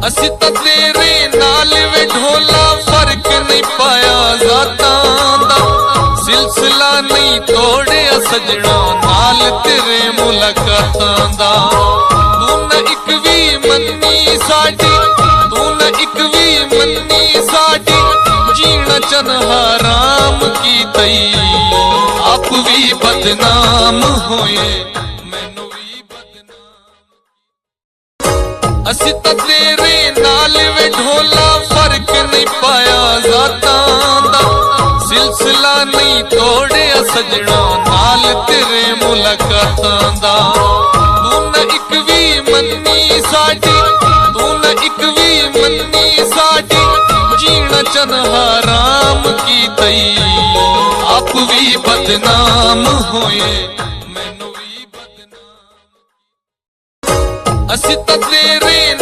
ਅਸੀਂ ਤਾਂ ਤੇਰੇ ਨਾਲ ਵੇ ਢੋਲਾ ਫਰਕ ਨਹੀਂ ਪਾਇਆ ਜ਼ਾਤਾਂ ਦਾ ਸਿਲਸਿਲਾ ਨਹੀਂ ਤੋੜਿਆ ਸਜਣਾ ਨਾਲ ਤੇਰੇ ਮੁਲਾਕਾਤਾਂ ਦਾ ਤੂੰ ਨਾ ਇੱਕ ਵੀ ਮੰਨੀ ਸਾਡੀ ਤੂੰ ਨਾ ਇੱਕ ਵੀ ਮੰਨੀ ਸਾਡੀ ਜੀਣਾ ਚਨ ਹਰਾਮ ਕੀਤਈ ਆਪ ਵੀ ਬਦਨਾਮ ਹੋਏ ਮੈਨੂੰ ਵੀ ਬਦਨਾਮ ਅਸੀਂ ਤਾਂ ਤੇਰੇ ਨਾਲ ਵੇ ਢੋਲਾ ਫਰਕ ਨਹੀਂ ਪਾਇਆ ਜ਼ਾਤਾਂ ਦਾ ਸਿਲਸਿਲਾ ਨਹੀਂ ਤੋੜਿਆ ਸਜਣਾ ਨਾਲ ਤੇਰੇ ਮੁਲਾਕਾਤਾਂ ਦਾ ਤੂੰ ਨਾ ਇੱਕ ਵੀ ਮੰਨੀ ਸਾਡੀ ਤੂੰ ਨਾ ਇੱਕ ਵੀ ਮੰਨੀ ਸਾਡੀ ਜੀਣਾ ਚਨ ਹਰਾਮ ਕੀਤਈ ਆਪ ਵੀ ਬਦਨਾਮ ਹੋਏ ਮੈਨੂੰ ਵੀ ਬਦਨਾਮ ਅਸੀਂ ਤਾਂ ਤੇਰੇ